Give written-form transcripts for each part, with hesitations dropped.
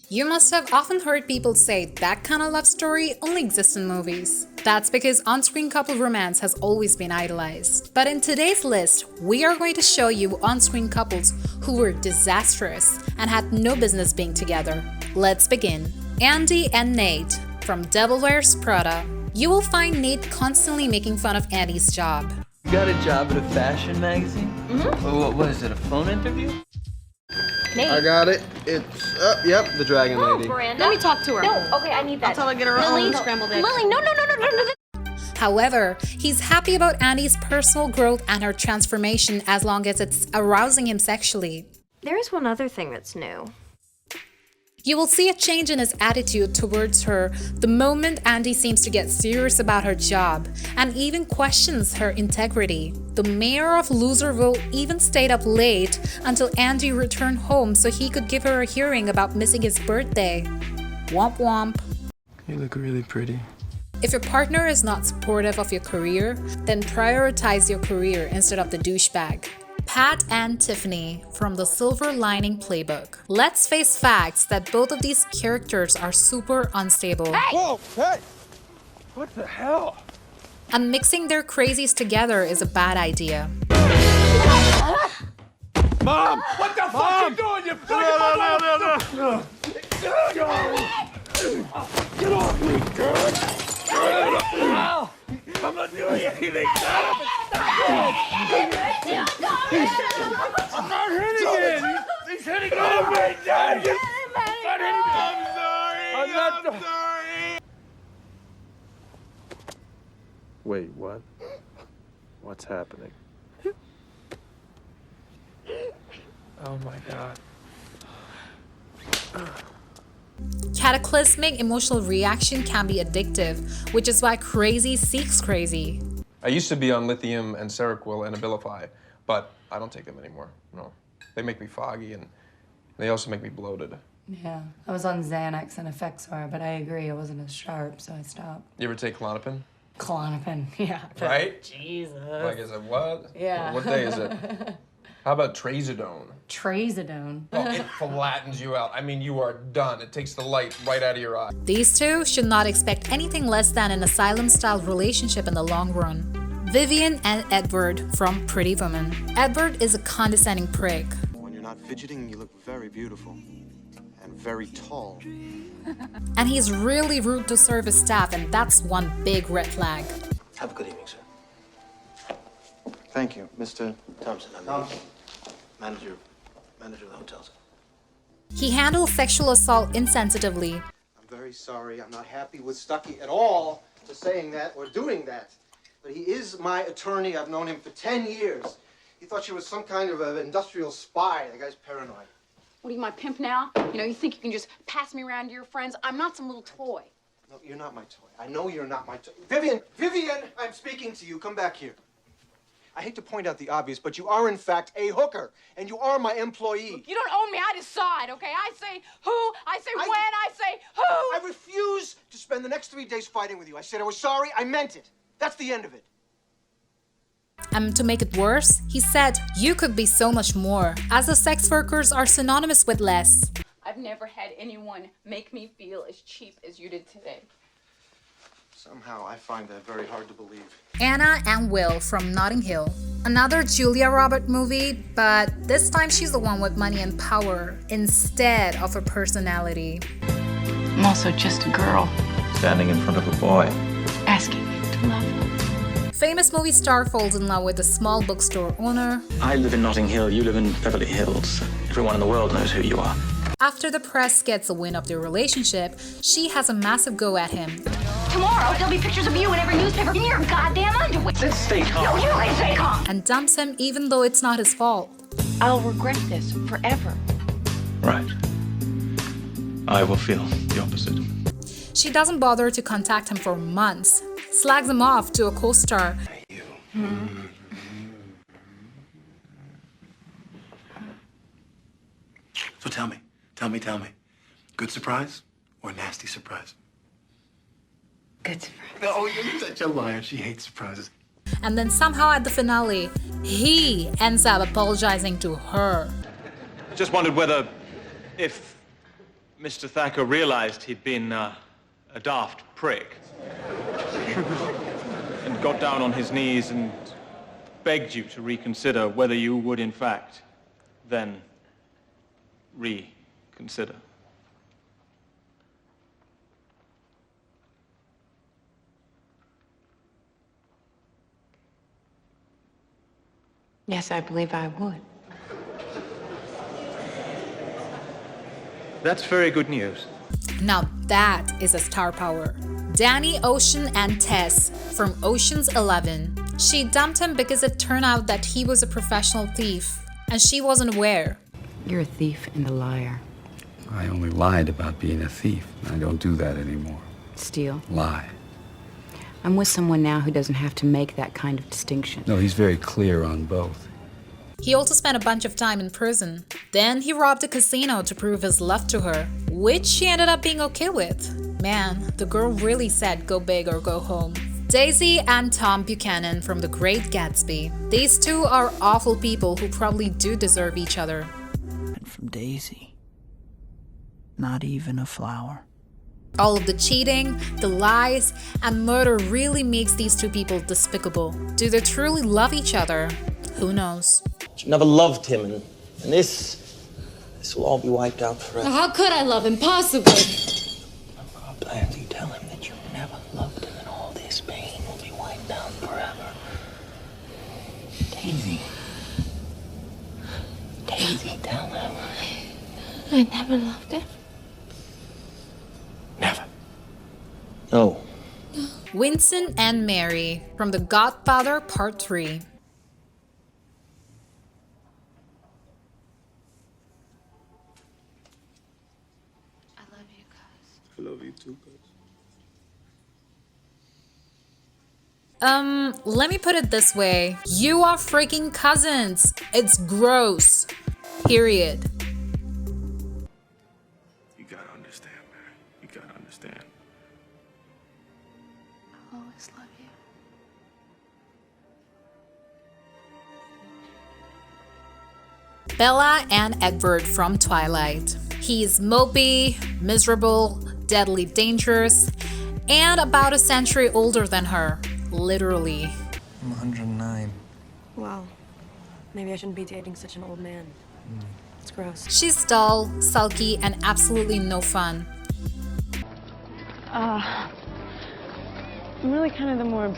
You must have often heard people say that kind of love story only exists in movies. That's because on-screen couple romance has always been idolized. But in today's list, we are going to show you on-screen couples who were disastrous and had no business being together. Let's begin. Andy and Nate from Wears Prada. You will find Nate constantly making fun of Andy's job. You got a job at a fashion magazine? Mm-hmm. What is it, a phone interview? Nate. I got it. It's, yep, the dragon lady. Miranda. Let me talk to her. No, okay, I need that. I'll tell her to get her own scrambled eggs. Lily, no. However, he's happy about Andy's personal growth and her transformation as long as it's arousing him sexually. There is one other thing that's new. You will see a change in his attitude towards her the moment Andy seems to get serious about her job and even questions her integrity. The mayor of Loserville even stayed up late until Andy returned home so he could give her a hearing about missing his birthday. Womp womp. You look really pretty. If your partner is not supportive of your career, then prioritize your career instead of the douchebag. Pat and Tiffany from the Silver Lining Playbook. Let's face facts that both of these characters are super unstable. Hey! Whoa, hey! What the hell? And mixing their crazies together is a bad idea. Mom! What the fuck you doing? You No. Get off me, girl! Ow! I'm not doing anything. Stop it! I'm not hitting it. He's hitting me. Dad. Stop hitting me. I'm sorry. I'm sorry. Wait, what? What's happening? Oh my God. Cataclysmic emotional reaction can be addictive, which is why crazy seeks crazy. I used to be on lithium and Seroquel and Abilify, but I don't take them anymore, no. They make me foggy and they also make me bloated. Yeah, I was on Xanax and Effexor, but I agree, it wasn't as sharp, so I stopped. You ever take Klonopin? Klonopin, yeah. Right? Jesus. Like, is it what? Yeah. What day is it? How about Trazodone? Trazodone. Well, it flattens you out. I mean, you are done. It takes the light right out of your eye. These two should not expect anything less than an asylum-style relationship in the long run. Vivian and Edward from Pretty Woman. Edward is a condescending prick. When you're not fidgeting, you look very beautiful and very tall. And he's really rude to service staff, and that's one big red flag. Have a good evening, sir. Thank you, Mr. Thompson, I'm the manager of the hotel, sir. He handles sexual assault insensitively. I'm very sorry. I'm not happy with Stuckey at all for saying that or doing that. But he is my attorney. I've known him for 10 years. He thought she was some kind of an industrial spy. The guy's paranoid. What are you, my pimp now? You know, you think you can just pass me around to your friends? I'm not some little toy. No, you're not my toy. I know you're not my toy. Vivian, I'm speaking to you. Come back here. I hate to point out the obvious, but you are, in fact, a hooker, and you are my employee. You don't own me. I decide, okay? I say who, I say when, I say who. I refuse to spend the next 3 days fighting with you. I said I was sorry. I meant it. That's the end of it. And to make it worse, he said, "You could be so much more," as the sex workers are synonymous with less. I've never had anyone make me feel as cheap as you did today. Somehow, I find that very hard to believe. Anna and Will from Notting Hill. Another Julia Roberts movie, but this time she's the one with money and power instead of her personality. I'm also just a girl. Standing in front of a boy. Asking you to love him. Famous movie star falls in love with a small bookstore owner. I live in Notting Hill. You live in Beverly Hills. Everyone in the world knows who you are. After the press gets a wind of their relationship, she has a massive go at him. Tomorrow, there'll be pictures of you in every newspaper in your goddamn underwear. Let's stay calm. No, you can stay calm. And dumps him even though it's not his fault. I'll regret this forever. Right. I will feel the opposite. She doesn't bother to contact him for months, slags him off to a co-star. So tell me. Good surprise or nasty surprise? Good surprise. Oh, you're such a liar. She hates surprises. And then somehow at the finale, he ends up apologizing to her. Just wondered whether, if Mr. Thacker realized he'd been a daft prick and got down on his knees and begged you to reconsider whether you would, in fact, then reconsider. Yes, I believe I would. That's very good news. Now that is a star power. Danny Ocean and Tess from Ocean's 11. She dumped him because it turned out that he was a professional thief, and she wasn't aware. You're a thief and a liar. I only lied about being a thief. I don't do that anymore. Steal. Lie. I'm with someone now who doesn't have to make that kind of distinction. No, he's very clear on both. He also spent a bunch of time in prison. Then he robbed a casino to prove his love to her, which she ended up being okay with. Man, the girl really said go big or go home. Daisy and Tom Buchanan from The Great Gatsby. These two are awful people who probably do deserve each other. And from Daisy, not even a flower. All of the cheating, the lies, and murder really makes these two people despicable. Do they truly love each other? Who knows? She never loved him, and this will all be wiped out forever. How could I love him, possibly? God plans, you tell him that you never loved him, and all this pain will be wiped out forever. Daisy. Daisy, tell him. I never loved him. Never. No. Winston and Mary from The Godfather Part 3. I love you too, cuz. Let me put it this way. You are freaking cousins. It's gross. Period. You gotta understand, Mary. You gotta understand. I'll always love you. Bella and Edward from Twilight. He's mopey, miserable, deadly dangerous, and about a century older than her. Literally. I'm 109. Wow. Maybe I shouldn't be dating such an old man. It's gross. She's dull, sulky, and absolutely no fun. I'm really kind of the more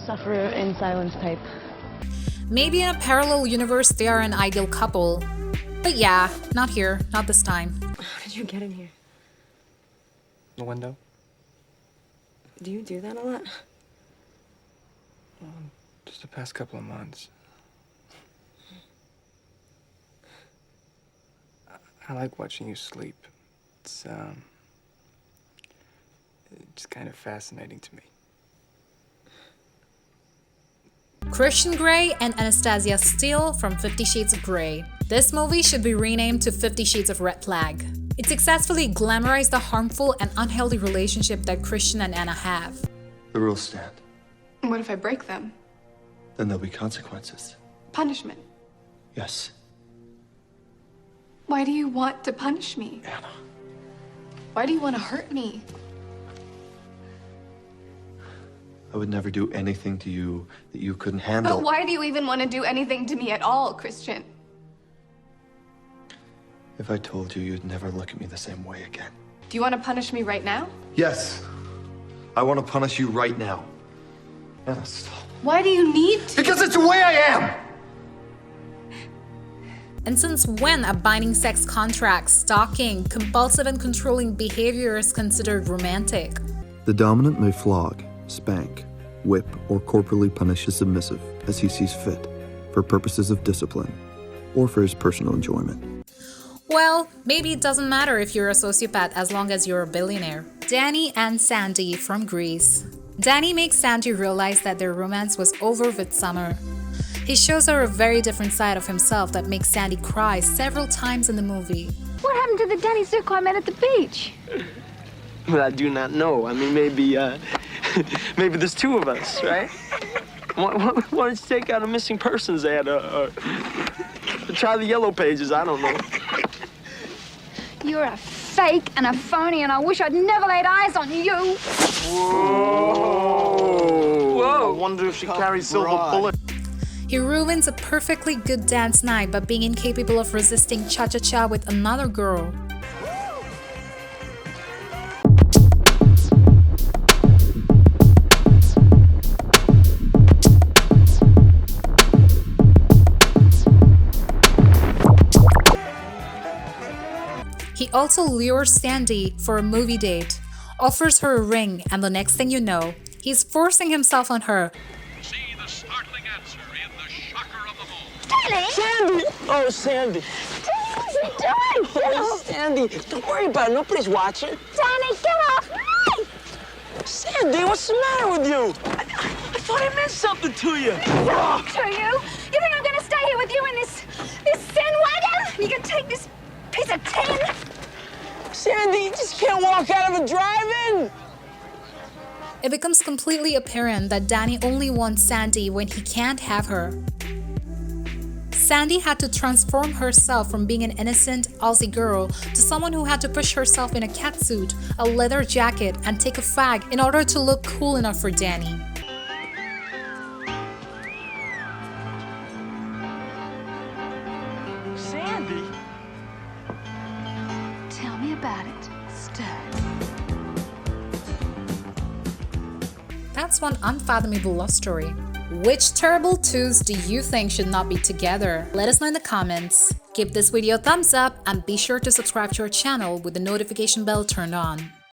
suffer in silence type. Maybe in a parallel universe they are an ideal couple. But yeah, not here, not this time. How did you get in here? The window? Do you do that a lot? Just the past couple of months. I like watching you sleep. It's kind of fascinating to me. Christian Grey and Anastasia Steele from 50 Shades of Grey. This movie should be renamed to 50 Shades of Red Flag. It successfully glamorized the harmful and unhealthy relationship that Christian and Anna have. The rules stand. What if I break them? Then there'll be consequences. Punishment. Yes. Why do you want to punish me? Anna. Why do you want to hurt me? I would never do anything to you that you couldn't handle. But why do you even want to do anything to me at all, Christian? If I told you, you'd never look at me the same way again. Do you want to punish me right now? Yes. I want to punish you right now. Anna, stop. Why do you need to? Because it's the way I am! And since when a binding sex contract, stalking, compulsive and controlling behavior is considered romantic? The dominant may flog, spank, whip, or corporally punish his submissive as he sees fit, for purposes of discipline, or for his personal enjoyment. Well, maybe it doesn't matter if you're a sociopath as long as you're a billionaire. Danny and Sandy from Greece. Danny makes Sandy realize that their romance was over with Summer. He shows her a very different side of himself that makes Sandy cry several times in the movie. What happened to the Danny Zuko I met at the beach? Well, I do not know. I mean, maybe there's two of us, right? Why don't you take out a missing persons ad or try the yellow pages? I don't know. You're a fake and a phony, and I wish I'd never laid eyes on you. Whoa! I wonder if she carries silver bullets. He ruins a perfectly good dance night by being incapable of resisting cha-cha-cha with another girl. He also lures Sandy for a movie date, offers her a ring, and the next thing you know, he's forcing himself on her. Danny! Sandy! Oh, Sandy. Danny, what's he doing? Oh, Sandy, don't worry about it. Nobody's watching. Danny, get off me! Sandy, what's the matter with you? I thought I meant something to you. To you? You think I'm gonna stay here with you in this sin wagon? You can take this piece of tin? Sandy, you just can't walk out of a drive-in. It becomes completely apparent that Danny only wants Sandy when he can't have her. Sandy had to transform herself from being an innocent Aussie girl to someone who had to push herself in a catsuit, a leather jacket, and take a fag in order to look cool enough for Danny. Sandy? Tell me about it, Stud. That's one unfathomable love story. Which terrible twos do you think should not be together? Let us know in the comments. Give this video a thumbs up and be sure to subscribe to our channel with the notification bell turned on.